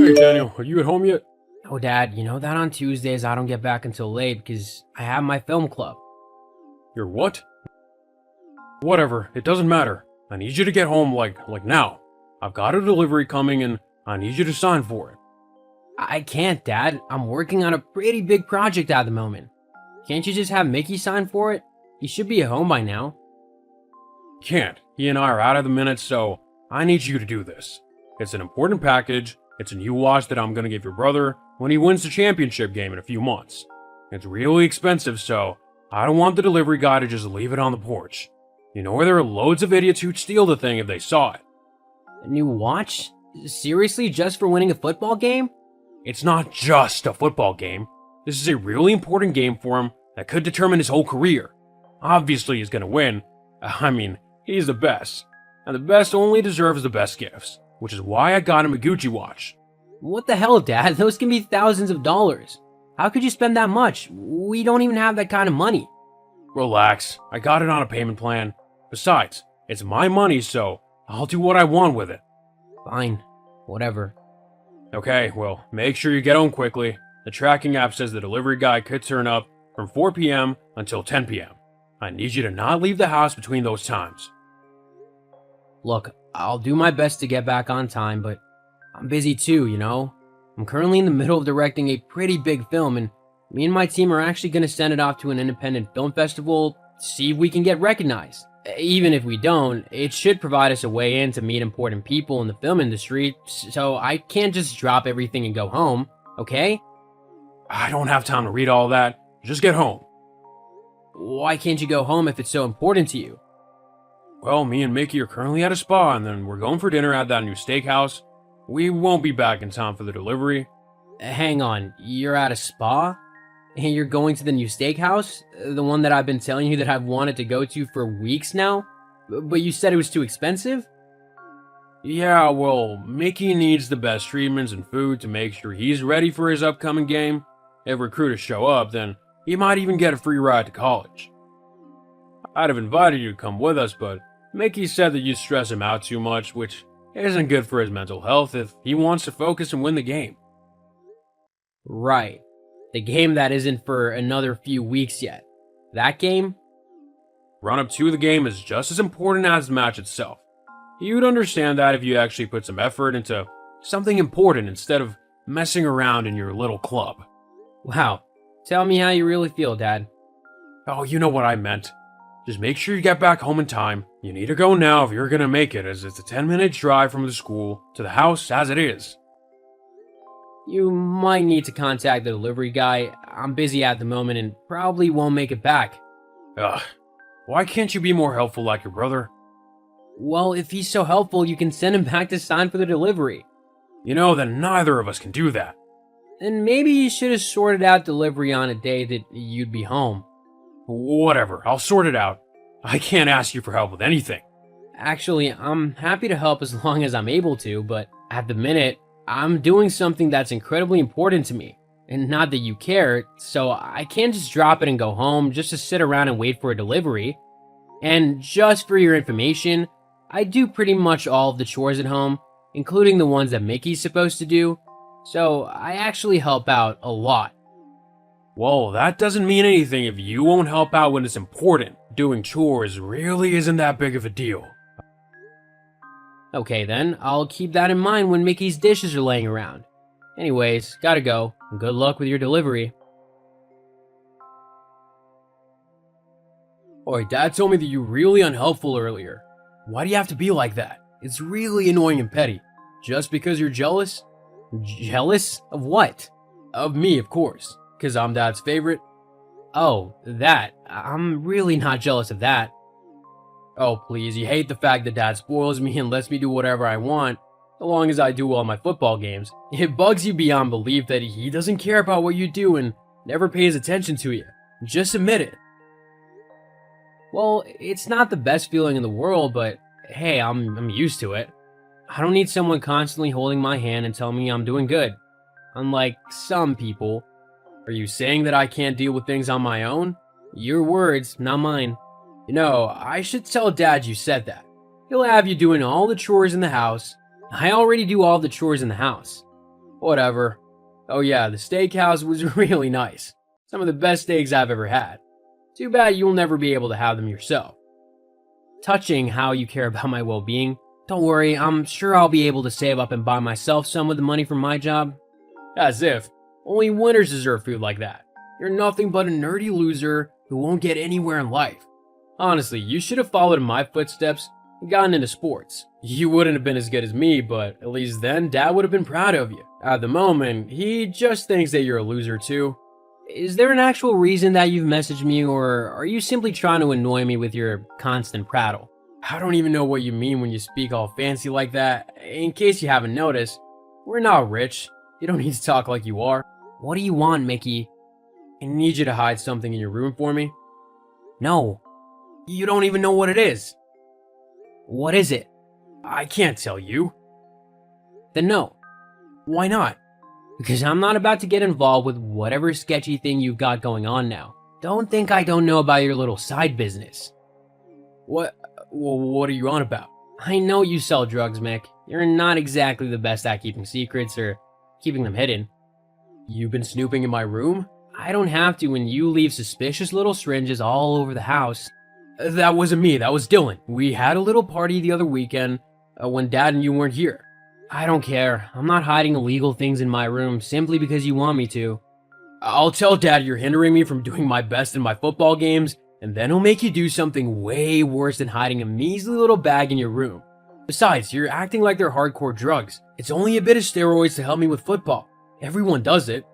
Hey Daniel, are you at home yet? Oh, Dad, you know that on Tuesdays I don't get back until late because I have my film club. You're what? Whatever, it doesn't matter. I need you to get home like now. I've got a delivery coming and I need you to sign for it. I can't, Dad. I'm working on a pretty big project at the moment. Can't you just have Mickey sign for it? He should be at home by now. Can't. He and I are out of the minute, so I need you to do this. It's an important package. It's a new watch that I'm gonna give your brother when he wins the championship game in a few months. It's really expensive, so I don't want the delivery guy to just leave it on the porch. You know where there are loads of idiots who'd steal the thing if they saw it. A new watch? Seriously, just for winning a football game? It's not just a football game. This is a really important game for him that could determine his whole career. Obviously, he's gonna win. I mean, he's the best. And the best only deserves the best gifts, which is why I got him a Gucci watch. What the hell, Dad? Those can be thousands of dollars. How could you spend that much? We don't even have that kind of money. Relax, I got it on a payment plan. Besides, it's my money, so I'll do what I want with it. Fine. Whatever. Okay, well, make sure you get home quickly. The tracking app says the delivery guy could turn up from 4 p.m. until 10 p.m. I need you to not leave the house between those times. Look, I'll do my best to get back on time, but I'm busy too, you know? I'm currently in the middle of directing a pretty big film, and me and my team are actually going to send it off to an independent film festival, see if we can get recognized. Even if we don't, it should provide us a way in to meet important people in the film industry, so I can't just drop everything and go home, okay? I don't have time to read all that. Just get home. Why can't you go home if it's so important to you? Well, me and Mickey are currently at a spa, and then we're going for dinner at that new steakhouse. We won't be back in time for the delivery. Hang on, you're at a spa? And you're going to the new steakhouse? The one that I've been telling you that I've wanted to go to for weeks now? But you said it was too expensive? Yeah, well, Mickey needs the best treatments and food to make sure he's ready for his upcoming game. If recruiters show up, then he might even get a free ride to college. I'd have invited you to come with us, but Mickey said that you stress him out too much, which isn't good for his mental health if he wants to focus and win the game. Right. The game that isn't for another few weeks yet. That game? Run-up to the game is just as important as the match itself. You'd understand that if you actually put some effort into something important instead of messing around in your little club. Wow. Tell me how you really feel, Dad. Oh, you know what I meant. Just make sure you get back home in time. You need to go now if you're gonna make it, as it's a 10-minute drive from the school to the house as it is. You might need to contact the delivery guy. I'm busy at the moment and probably won't make it back. Ugh. Why can't you be more helpful like your brother? Well, if he's so helpful, you can send him back to sign for the delivery. You know that neither of us can do that. Then maybe you should have sorted out delivery on a day that you'd be home. Whatever, I'll sort it out. I can't ask you for help with anything. Actually, I'm happy to help as long as I'm able to, but at the minute, I'm doing something that's incredibly important to me. And not that you care, so I can't just drop it and go home just to sit around and wait for a delivery. And just for your information, I do pretty much all of the chores at home, including the ones that Mickey's supposed to do. So I actually help out a lot. Well, that doesn't mean anything if you won't help out when it's important. Doing chores really isn't that big of a deal. Okay then, I'll keep that in mind when Mickey's dishes are laying around. Anyways, gotta go, and good luck with your delivery. Oi, Dad told me that you were really unhelpful earlier. Why do you have to be like that? It's really annoying and petty. Just because you're jealous? Jealous? Of what? Of me, of course. Because I'm Dad's favorite. Oh, that. I'm really not jealous of that. Oh, please, you hate the fact that Dad spoils me and lets me do whatever I want, so long as I do all my football games. It bugs you beyond belief that he doesn't care about what you do and never pays attention to you. Just admit it. Well, it's not the best feeling in the world, but hey, I'm used to it. I don't need someone constantly holding my hand and telling me I'm doing good. Unlike some people. Are you saying that I can't deal with things on my own? Your words, not mine. You know, I should tell Dad you said that. He'll have you doing all the chores in the house. I already do all the chores in the house. Whatever. Oh yeah, the steakhouse was really nice. Some of the best steaks I've ever had. Too bad you'll never be able to have them yourself. Touching how you care about my well-being, don't worry, I'm sure I'll be able to save up and buy myself some with the money from my job. As if. Only winners deserve food like that. You're nothing but a nerdy loser who won't get anywhere in life. Honestly, you should have followed in my footsteps and gotten into sports. You wouldn't have been as good as me, but at least then Dad would have been proud of you. At the moment, he just thinks that you're a loser too. Is there an actual reason that you've messaged me, or are you simply trying to annoy me with your constant prattle? I don't even know what you mean when you speak all fancy like that. In case you haven't noticed, we're not rich. You don't need to talk like you are. What do you want, Mickey? I need you to hide something in your room for me. No. You don't even know what it is. What is it? I can't tell you. Then no. Why not? Because I'm not about to get involved with whatever sketchy thing you've got going on now. Don't think I don't know about your little side business. What are you on about? I know you sell drugs, Mick. You're not exactly the best at keeping secrets or keeping them hidden. You've been snooping in my room? I don't have to when you leave suspicious little syringes all over the house. That wasn't me, that was Dylan. We had a little party the other weekend when Dad and you weren't here. I don't care. I'm not hiding illegal things in my room simply because you want me to. I'll tell Dad you're hindering me from doing my best in my football games, and then he'll make you do something way worse than hiding a measly little bag in your room. Besides, you're acting like they're hardcore drugs. It's only a bit of steroids to help me with football. Everyone does it.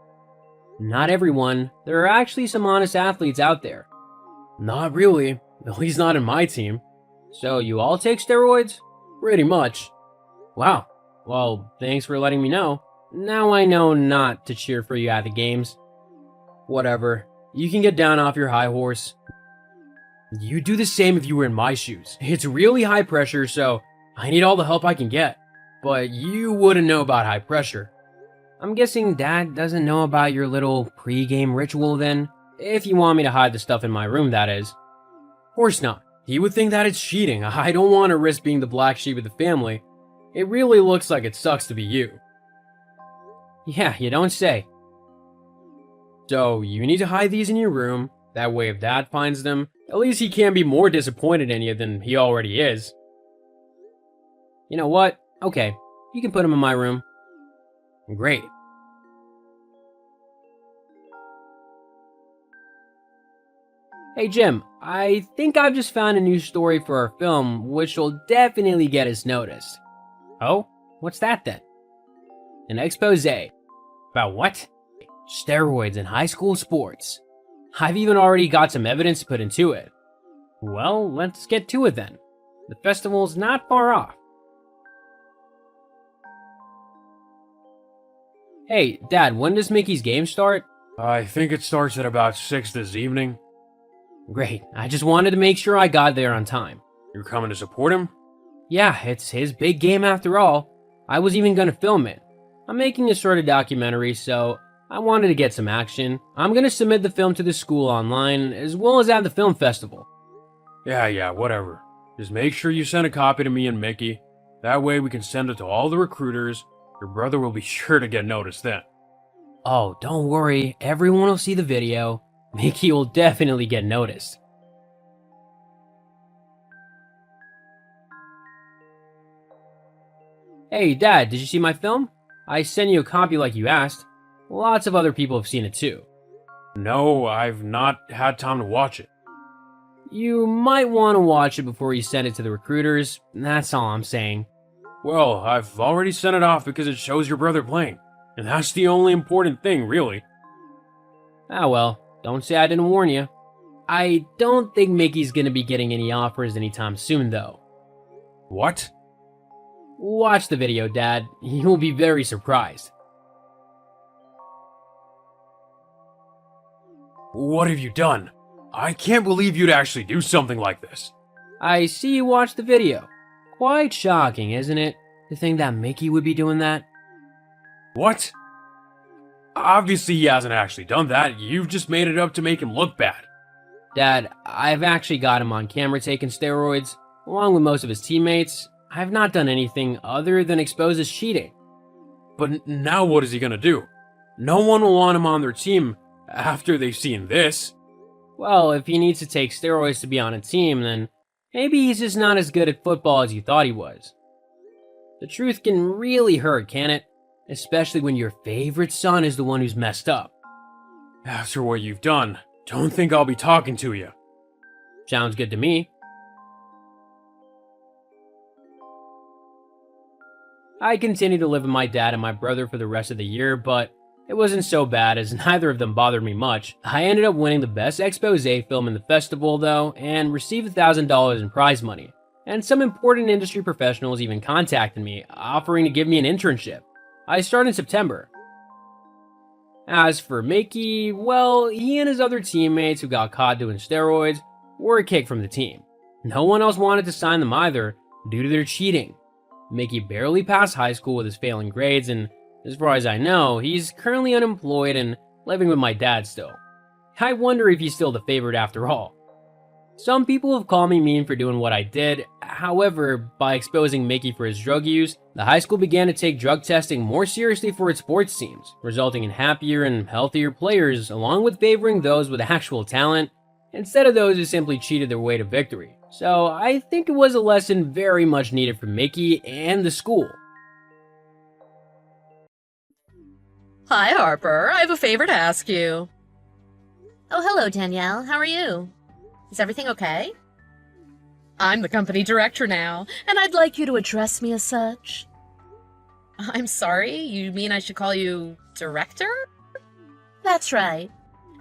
Not everyone. There are actually some honest athletes out there. Not really. At least not in my team. So you all take steroids? Pretty much. Wow. Well, thanks for letting me know. Now I know not to cheer for you at the games. Whatever. You can get down off your high horse. You'd do the same if you were in my shoes. It's really high pressure, so I need all the help I can get. But you wouldn't know about high pressure. I'm guessing Dad doesn't know about your little pre-game ritual then? If you want me to hide the stuff in my room, that is. Of course not. He would think that it's cheating. I don't want to risk being the black sheep of the family. It really looks like it sucks to be you. Yeah, you don't say. So, you need to hide these in your room. That way if Dad finds them, at least he can't be more disappointed in you than he already is. You know what? Okay, you can put them in my room. Great. Hey Jim, I think I've just found a new story for our film which will definitely get us noticed. Oh? What's that then? An expose. About what? Steroids in high school sports. I've even already got some evidence to put into it. Well, let's get to it then. The festival's not far off. Hey, Dad, when does Mickey's game start? I think it starts at about 6 this evening. Great, I just wanted to make sure I got there on time. You're coming to support him? Yeah, it's his big game after all. I was even gonna film it. I'm making a sort of documentary, so I wanted to get some action. I'm gonna submit the film to the school online, as well as at the film festival. Yeah, whatever. Just make sure you send a copy to me and Mickey. That way we can send it to all the recruiters. Your brother will be sure to get noticed then. Oh, don't worry, everyone will see the video. Mickey will definitely get noticed. Hey, Dad, did you see my film? I sent you a copy like you asked. Lots of other people have seen it too. No, I've not had time to watch it. You might want to watch it before you send it to the recruiters. That's all I'm saying. Well, I've already sent it off because it shows your brother playing. And that's the only important thing, really. Ah well, don't say I didn't warn you. I don't think Mickey's gonna be getting any offers anytime soon though. What? Watch the video, Dad. You'll be very surprised. What have you done? I can't believe you'd actually do something like this. I see you watched the video. Quite shocking, isn't it? To think that Mickey would be doing that? What? Obviously he hasn't actually done that. You've just made it up to make him look bad. Dad, I've actually got him on camera taking steroids, along with most of his teammates. I've not done anything other than expose his cheating. But now what is he gonna do? No one will want him on their team after they've seen this. Well, if he needs to take steroids to be on a team, then maybe he's just not as good at football as you thought he was. The truth can really hurt, can it? Especially when your favorite son is the one who's messed up. After what you've done, don't think I'll be talking to you. Sounds good to me. I continued to live with my dad and my brother for the rest of the year, but it wasn't so bad as neither of them bothered me much. I ended up winning the best expose film in the festival though, and received $1,000 in prize money. And some important industry professionals even contacted me, offering to give me an internship. I start in September. As for Mickey, well, he and his other teammates who got caught doing steroids were kicked from the team. No one else wanted to sign them either, due to their cheating. Mickey barely passed high school with his failing grades, and as far as I know, he's currently unemployed and living with my dad still. I wonder if he's still the favorite after all. Some people have called me mean for doing what I did. However, by exposing Mickey for his drug use, the high school began to take drug testing more seriously for its sports teams, resulting in happier and healthier players, along with favoring those with actual talent, instead of those who simply cheated their way to victory. So I think it was a lesson very much needed for Mickey and the school. Hi, Harper. I have a favor to ask you. Oh, hello, Danielle. How are you? Is everything okay? I'm the company director now, and I'd like you to address me as such. I'm sorry, you mean I should call you director? That's right.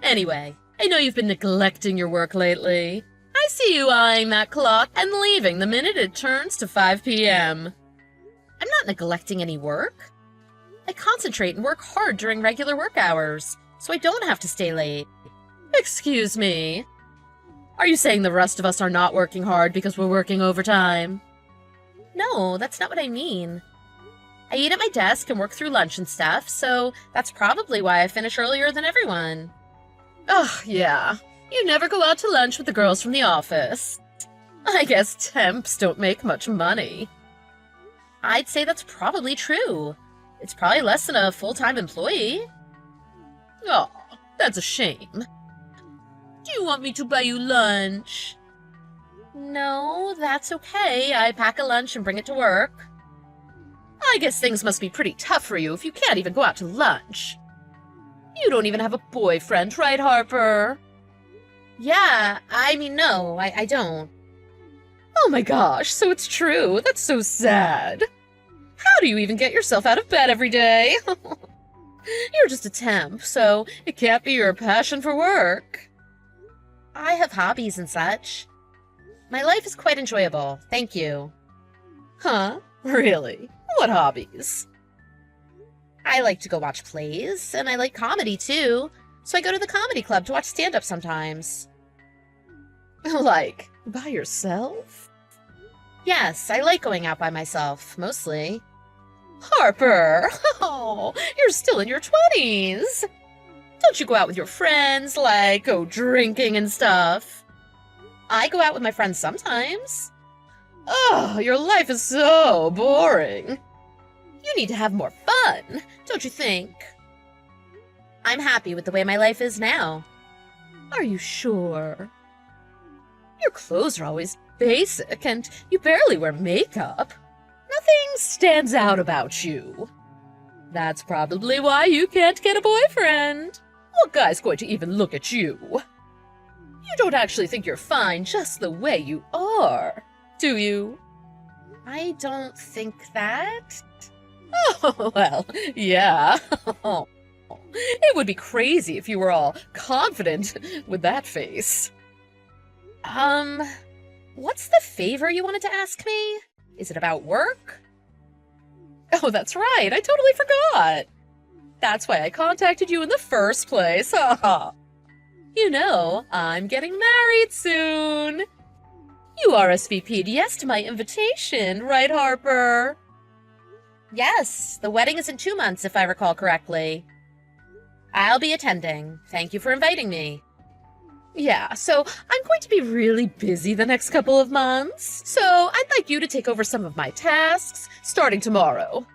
Anyway, I know you've been neglecting your work lately. I see you eyeing that clock and leaving the minute it turns to 5 p.m. I'm not neglecting any work. I concentrate and work hard during regular work hours, so I don't have to stay late. Excuse me. Are you saying the rest of us are not working hard because we're working overtime? No, that's not what I mean. I eat at my desk and work through lunch and stuff, so that's probably why I finish earlier than everyone. Oh, yeah. You never go out to lunch with the girls from the office. I guess temps don't make much money. I'd say that's probably true. It's probably less than a full-time employee. Oh, that's a shame. Do you want me to buy you lunch? No, that's okay. I pack a lunch and bring it to work. I guess things must be pretty tough for you if you can't even go out to lunch. You don't even have a boyfriend, right, Harper? Yeah, no, I don't. Oh my gosh, so it's true. That's so sad. How do you even get yourself out of bed every day? You're just a temp, so it can't be your passion for work. I have hobbies and such. My life is quite enjoyable, thank you. Huh? Really? What hobbies? I like to go watch plays, and I like comedy too, so I go to the comedy club to watch stand-up sometimes. Like, by yourself? Yes, I like going out by myself, mostly. Harper! Oh, you're still in your 20s! Don't you go out with your friends, like go drinking and stuff? I go out with my friends sometimes. Oh, your life is so boring. You need to have more fun, don't you think? I'm happy with the way my life is now. Are you sure? Your clothes are always basic, and you barely wear makeup. Nothing stands out about you. That's probably why you can't get a boyfriend. What guy's going to even look at you? You don't actually think you're fine just the way you are, do you? I don't think that. Oh, well, yeah. It would be crazy if you were all confident with that face. What's the favor you wanted to ask me? Is it about work? Oh, that's right. I totally forgot. That's why I contacted you in the first place. You know, I'm getting married soon. You RSVP'd yes to my invitation, right, Harper? Yes, the wedding is in 2 months, if I recall correctly. I'll be attending. Thank you for inviting me. Yeah, so I'm going to be really busy the next couple of months, so I'd like you to take over some of my tasks starting tomorrow.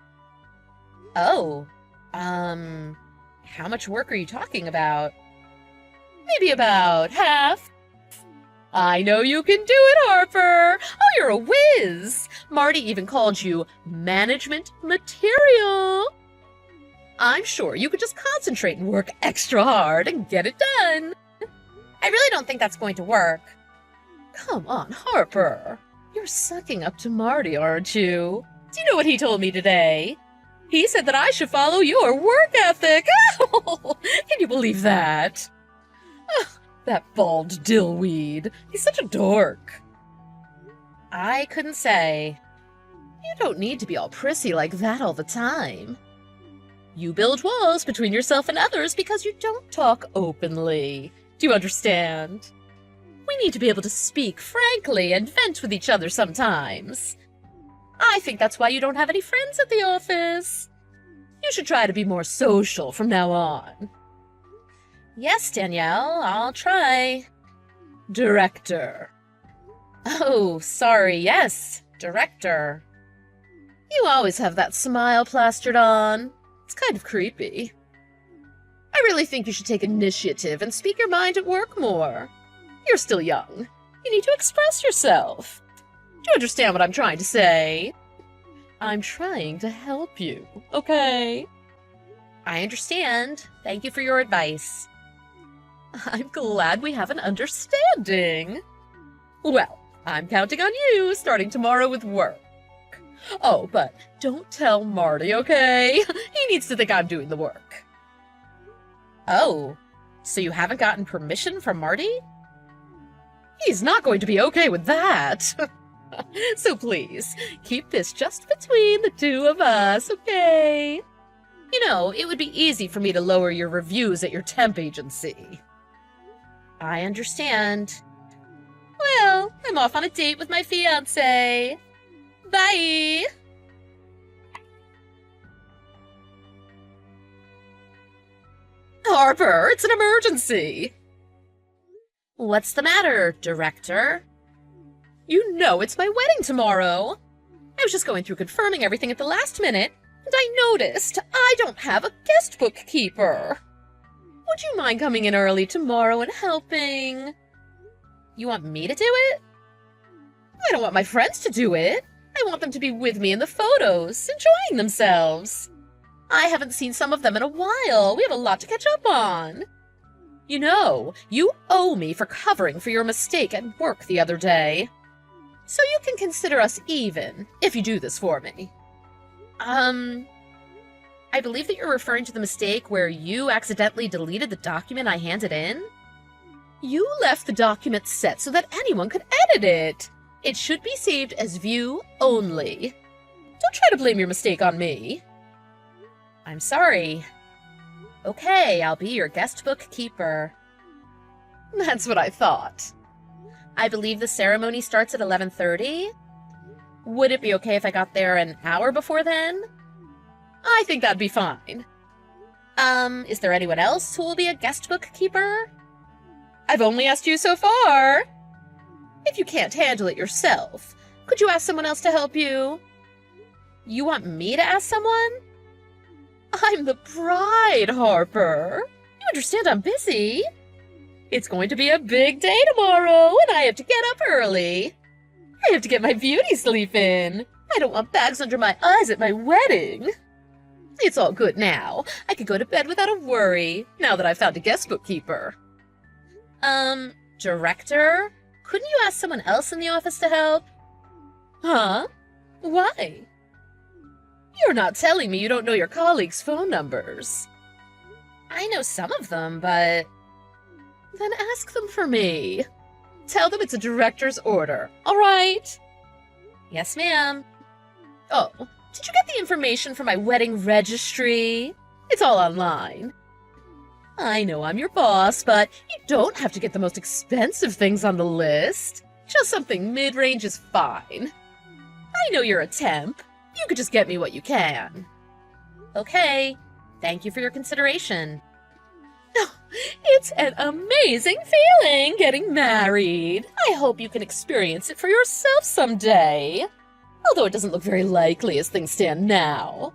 Oh, how much work are you talking about? Maybe about half. I know you can do it, Harper. Oh, you're a whiz. Marty even called you management material. I'm sure you could just concentrate and work extra hard and get it done. I really don't think that's going to work. Come on, Harper. You're sucking up to Marty, aren't you? Do you know what he told me today? He said that I should follow your work ethic. Can you believe that? That bald dillweed. He's such a dork. I couldn't say. You don't need to be all prissy like that all the time. You build walls between yourself and others because you don't talk openly. Do you understand? We need to be able to speak frankly and vent with each other sometimes. I think that's why you don't have any friends at the office. You should try to be more social from now on. Yes, Danielle, I'll try. Director. Oh, sorry, yes, director. You always have that smile plastered on. It's kind of creepy. I really think you should take initiative and speak your mind at work more. You're still young. You need to express yourself. Do you understand what I'm trying to say? I'm trying to help you, okay? I understand. Thank you for your advice. I'm glad we have an understanding. Well, I'm counting on you starting tomorrow with work. Oh, but don't tell Marty, okay? He needs to think I'm doing the work. Oh, so you haven't gotten permission from Marty? He's not going to be okay with that. So please, keep this just between the two of us, okay? You know, it would be easy for me to lower your reviews at your temp agency. I understand. Well, I'm off on a date with my fiancé. Bye! Harper, it's an emergency! What's the matter, director? You know it's my wedding tomorrow. I was just going through confirming everything at the last minute, and I noticed I don't have a guest bookkeeper. Would you mind coming in early tomorrow and helping? You want me to do it? I don't want my friends to do it. I want them to be with me in the photos, enjoying themselves. I haven't seen some of them in a while. We have a lot to catch up on. You know, you owe me for covering for your mistake at work the other day. So you can consider us even, if you do this for me. I believe that you're referring to the mistake where you accidentally deleted the document I handed in? You left the document set so that anyone could edit it. It should be saved as view only. Don't try to blame your mistake on me. I'm sorry. Okay, I'll be your guest bookkeeper. That's what I thought. I believe the ceremony starts at 11:30. Would it be okay if I got there an hour before then? I think that'd be fine. Is there anyone else who will be a guest bookkeeper? I've only asked you so far. If you can't handle it yourself, could you ask someone else to help you? You want me to ask someone? I'm the bride, Harper. You understand I'm busy. It's going to be a big day tomorrow, and I have to get up early. I have to get my beauty sleep in. I don't want bags under my eyes at my wedding. It's all good now. I could go to bed without a worry, now that I've found a guest bookkeeper. Director? Couldn't you ask someone else in the office to help? Huh? Why? You're not telling me you don't know your colleagues' phone numbers. I know some of them, but... Then ask them for me. Tell them it's a director's order, all right? Yes, ma'am. Oh, did you get the information for my wedding registry? It's all online. I know I'm your boss, but you don't have to get the most expensive things on the list. Just something mid-range is fine. I know you're a temp. You could just get me what you can. Okay, thank you for your consideration. It's an amazing feeling getting married. I hope you can experience it for yourself someday. Although it doesn't look very likely as things stand now.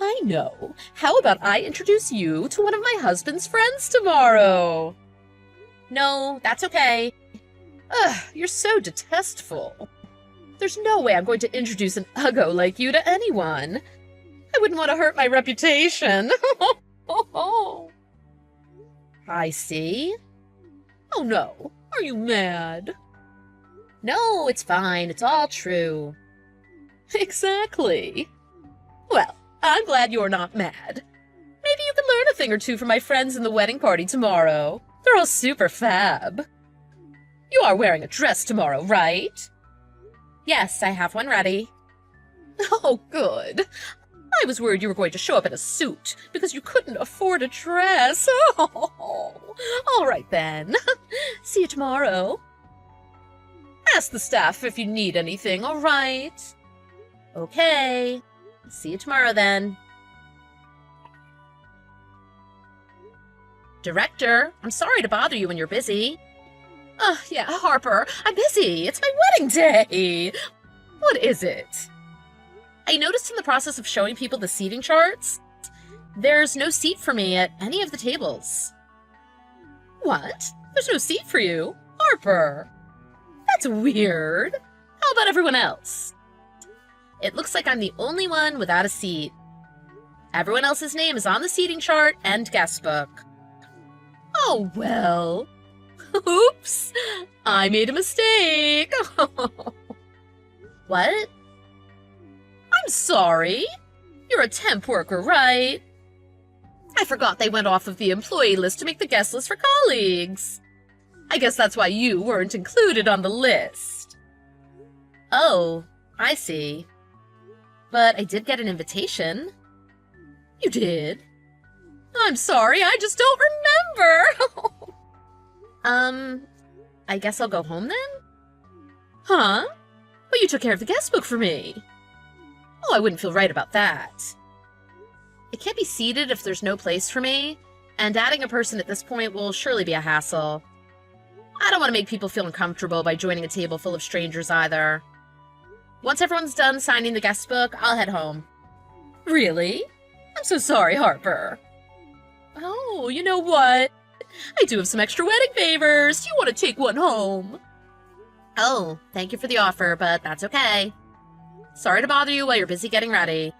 I know. How about I introduce you to one of my husband's friends tomorrow? No, that's okay. Ugh, you're so detestful. There's no way I'm going to introduce an uggo like you to anyone. I wouldn't want to hurt my reputation. I see. Oh no, are you mad? No, it's fine. It's all true. Exactly. Well, I'm glad you're not mad. Maybe you can learn a thing or two from my friends in the wedding party tomorrow. They're all super fab. You are wearing a dress tomorrow, right? Yes, I have one ready. Oh, good. I was worried you were going to show up in a suit because you couldn't afford a dress. Oh, all right then. See you tomorrow. Ask the staff if you need anything, all right? Okay. See you tomorrow then. Director, I'm sorry to bother you when you're busy. Yeah, Harper, I'm busy. It's my wedding day. What is it? I noticed in the process of showing people the seating charts, there's no seat for me at any of the tables. What? There's no seat for you? Harper? That's weird. How about everyone else? It looks like I'm the only one without a seat. Everyone else's name is on the seating chart and guest book. Oh, well. Oops. I made a mistake. What? I'm sorry. You're a temp worker, right? I forgot they went off of the employee list to make the guest list for colleagues. I guess that's why you weren't included on the list. Oh, I see. But I did get an invitation. You did? I'm sorry, I just don't remember. I guess I'll go home then? Huh? But you took care of the guest book for me. Oh, I wouldn't feel right about that. It can't be seated if there's no place for me, and adding a person at this point will surely be a hassle. I don't want to make people feel uncomfortable by joining a table full of strangers either. Once everyone's done signing the guest book, I'll head home. Really? I'm so sorry, Harper. Oh, you know what? I do have some extra wedding favors. Do you want to take one home? Oh, thank you for the offer, but that's okay. Sorry to bother you while you're busy getting ready.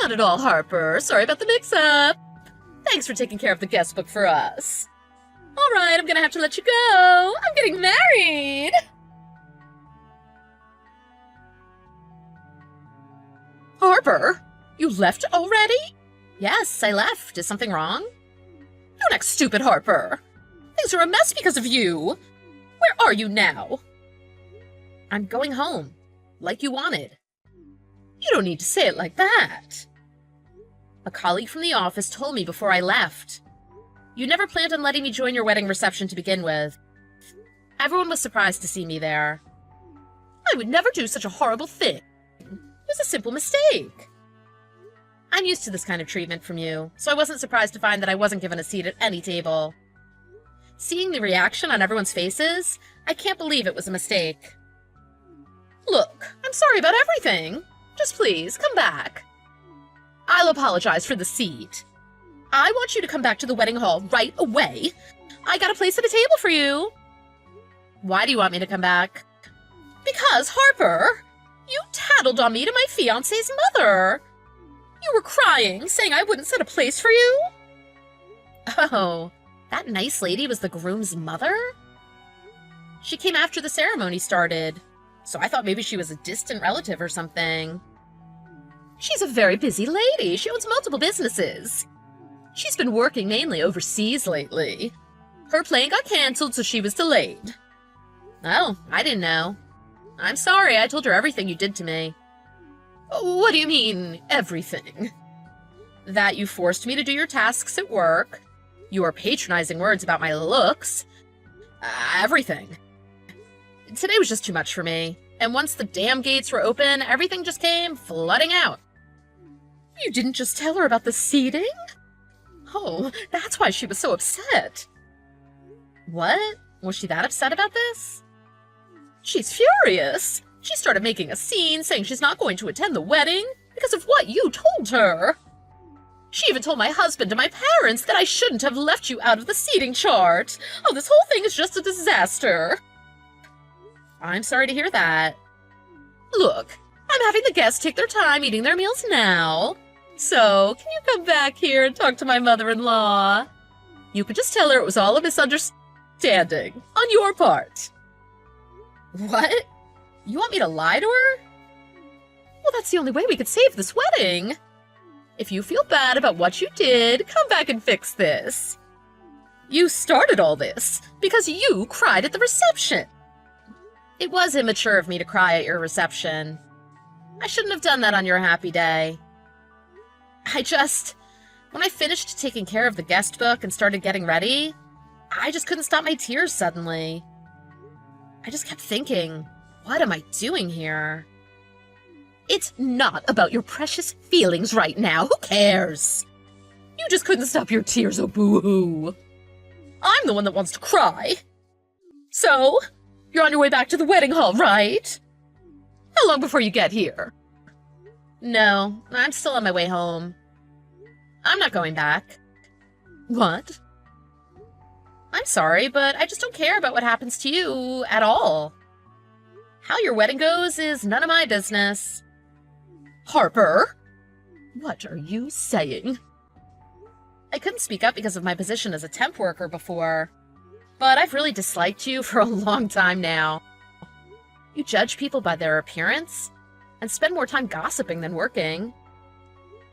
Not at all, Harper. Sorry about the mix-up. Thanks for taking care of the guest book for us. All right, I'm gonna have to let you go. I'm getting married. Harper, you left already? Yes, I left. Is something wrong? Don't act stupid, Harper. Things are a mess because of you. Where are you now? I'm going home, like you wanted. You don't need to say it like that. A colleague from the office told me before I left. You never planned on letting me join your wedding reception to begin with. Everyone was surprised to see me there. I would never do such a horrible thing. It was a simple mistake. I'm used to this kind of treatment from you, so I wasn't surprised to find that I wasn't given a seat at any table. Seeing the reaction on everyone's faces, I can't believe it was a mistake. Look, I'm sorry about everything. Just please, come back. I'll apologize for the seat. I want you to come back to the wedding hall right away. I got a place at a table for you. Why do you want me to come back? Because, Harper, you tattled on me to my fiancé's mother. You were crying, saying I wouldn't set a place for you. Oh, that nice lady was the groom's mother? She came after the ceremony started, so I thought maybe she was a distant relative or something. She's a very busy lady. She owns multiple businesses. She's been working mainly overseas lately. Her plane got canceled, so she was delayed. Oh, I didn't know. I'm sorry, I told her everything you did to me. What do you mean, everything? That you forced me to do your tasks at work, your patronizing words about my looks, everything. Today was just too much for me, and once the damn gates were open, everything just came flooding out. You didn't just tell her about the seating? Oh, that's why she was so upset. What? Was she that upset about this? She's furious. She started making a scene, saying she's not going to attend the wedding because of what you told her. She even told my husband and my parents that I shouldn't have left you out of the seating chart. Oh, this whole thing is just a disaster. I'm sorry to hear that. Look, I'm having the guests take their time eating their meals now. So, can you come back here and talk to my mother-in-law? You could just tell her it was all a misunderstanding on your part. What? You want me to lie to her? Well, that's the only way we could save this wedding. If you feel bad about what you did, come back and fix this. You started all this because you cried at the reception. It was immature of me to cry at your reception. I shouldn't have done that on your happy day. When I finished taking care of the guest book and started getting ready, I just couldn't stop my tears suddenly. I just kept thinking, what am I doing here? It's not about your precious feelings right now. Who cares? You just couldn't stop your tears, oh boo-hoo. I'm the one that wants to cry. So, you're on your way back to the wedding hall, right? How long before you get here? No, I'm still on my way home. I'm not going back. What? I'm sorry, but I just don't care about what happens to you at all. How your wedding goes is none of my business. Harper? What are you saying? I couldn't speak up because of my position as a temp worker before, but I've really disliked you for a long time now. You judge people by their appearance and spend more time gossiping than working.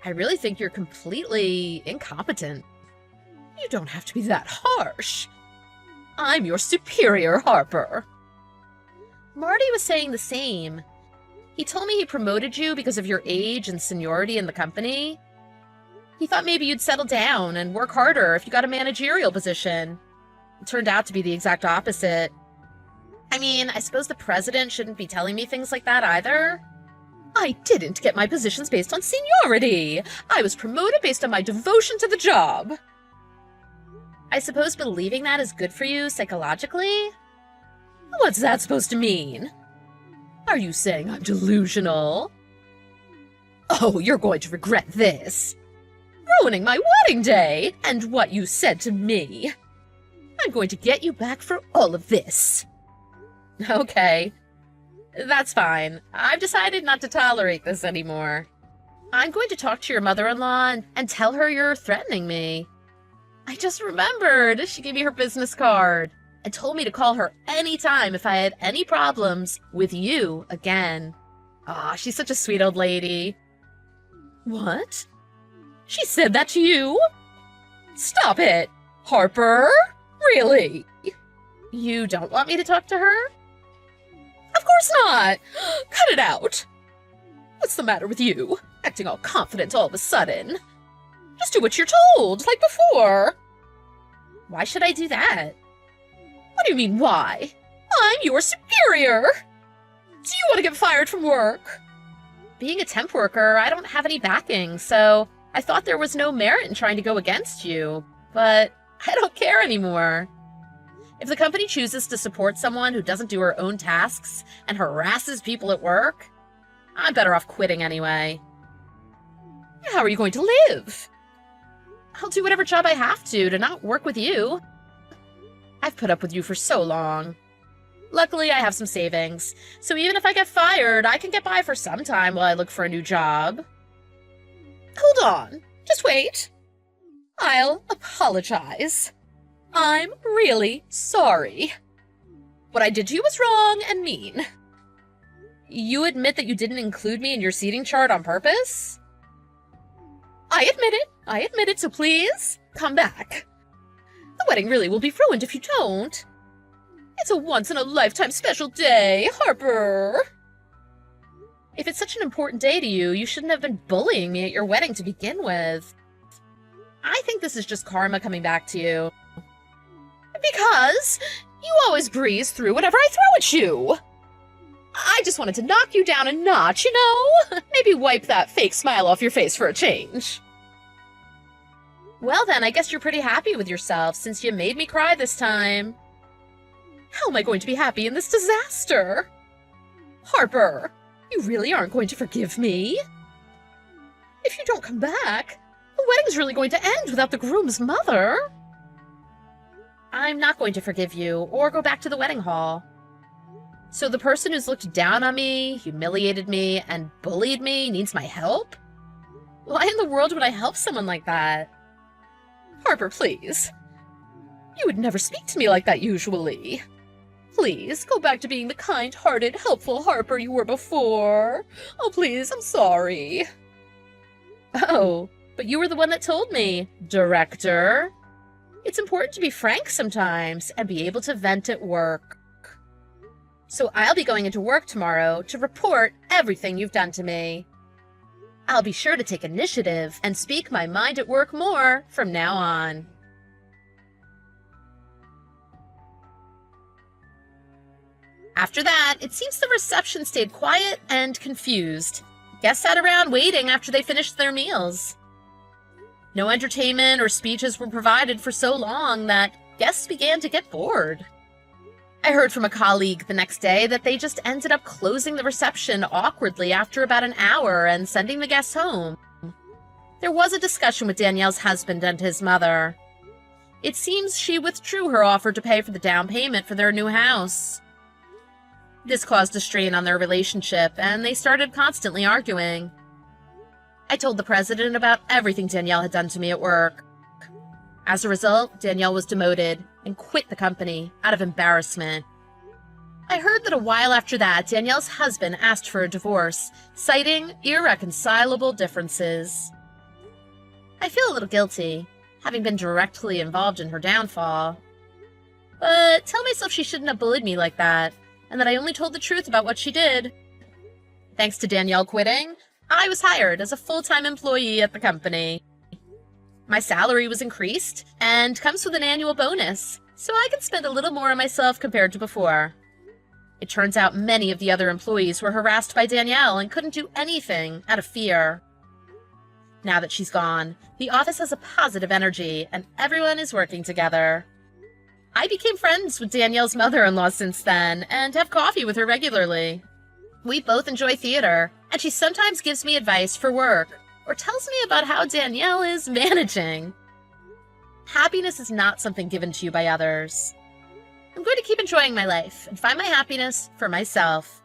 I really think you're completely incompetent. You don't have to be that harsh. I'm your superior, Harper. Marty was saying the same. He told me he promoted you because of your age and seniority in the company. He thought maybe you'd settle down and work harder if you got a managerial position. It turned out to be the exact opposite. I mean, I suppose the president shouldn't be telling me things like that either. I didn't get my positions based on seniority. I was promoted based on my devotion to the job. I suppose believing that is good for you psychologically? What's that supposed to mean? Are you saying I'm delusional? Oh, you're going to regret this. Ruining my wedding day and what you said to me. I'm going to get you back for all of this. Okay. That's fine. I've decided not to tolerate this anymore. I'm going to talk to your mother-in-law and tell her you're threatening me. I just remembered she gave me her business card and told me to call her anytime if I had any problems with you again. Aw, she's such a sweet old lady. What? She said that to you? Stop it, Harper. Really? You don't want me to talk to her? Of course not! Cut it out! What's the matter with you? Acting all confident all of a sudden. Just do what you're told, like before. Why should I do that? What do you mean, why? I'm your superior! Do you want to get fired from work? Being a temp worker, I don't have any backing, so I thought there was no merit in trying to go against you, but I don't care anymore. If the company chooses to support someone who doesn't do her own tasks and harasses people at work, I'm better off quitting anyway. How are you going to live? I'll do whatever job I have to not work with you. I've put up with you for so long. Luckily, I have some savings, so even if I get fired, I can get by for some time while I look for a new job. Hold on. Just wait. I'll apologize. I'm really sorry. What I did to you was wrong and mean. You admit that you didn't include me in your seating chart on purpose? I admit it, so please, come back. The wedding really will be ruined if you don't. It's a once-in-a-lifetime special day, Harper. If it's such an important day to you, you shouldn't have been bullying me at your wedding to begin with. I think this is just karma coming back to you. Because you always breeze through whatever I throw at you. I just wanted to knock you down a notch, you know? Maybe wipe that fake smile off your face for a change. Well then, I guess you're pretty happy with yourself since you made me cry this time. How am I going to be happy in this disaster? Harper, you really aren't going to forgive me? If you don't come back, The wedding's really going to end without the groom's mother. I'm not going to forgive you or go back to the wedding hall. So the person who's looked down on me, humiliated me, and bullied me needs my help? Why in the world would I help someone like that? Harper, please. You would never speak to me like that usually. Please, go back to being the kind-hearted, helpful Harper you were before. Oh, please, I'm sorry. Oh, but you were the one that told me, Director. It's important to be frank sometimes and be able to vent at work. So I'll be going into work tomorrow to report everything you've done to me. I'll be sure to take initiative and speak my mind at work more from now on. After that, it seems the reception stayed quiet and confused. Guests sat around waiting after they finished their meals. No entertainment or speeches were provided for so long that guests began to get bored. I heard from a colleague the next day that they just ended up closing the reception awkwardly after about an hour and sending the guests home. There was a discussion with Danielle's husband and his mother. It seems she withdrew her offer to pay for the down payment for their new house. This caused a strain on their relationship, and they started constantly arguing. I told the president about everything Danielle had done to me at work. As a result, Danielle was demoted and quit the company out of embarrassment. I heard that a while after that, Danielle's husband asked for a divorce, citing irreconcilable differences. I feel a little guilty, having been directly involved in her downfall. But tell myself she shouldn't have bullied me like that, and that I only told the truth about what she did. Thanks to Danielle quitting, I was hired as a full-time employee at the company. My salary was increased and comes with an annual bonus, so I can spend a little more on myself compared to before. It turns out many of the other employees were harassed by Danielle and couldn't do anything out of fear. Now that she's gone, the office has a positive energy and everyone is working together. I became friends with Danielle's mother-in-law since then and have coffee with her regularly. We both enjoy theater, and she sometimes gives me advice for work or tells me about how Danielle is managing. Happiness is not something given to you by others. I'm going to keep enjoying my life and find my happiness for myself.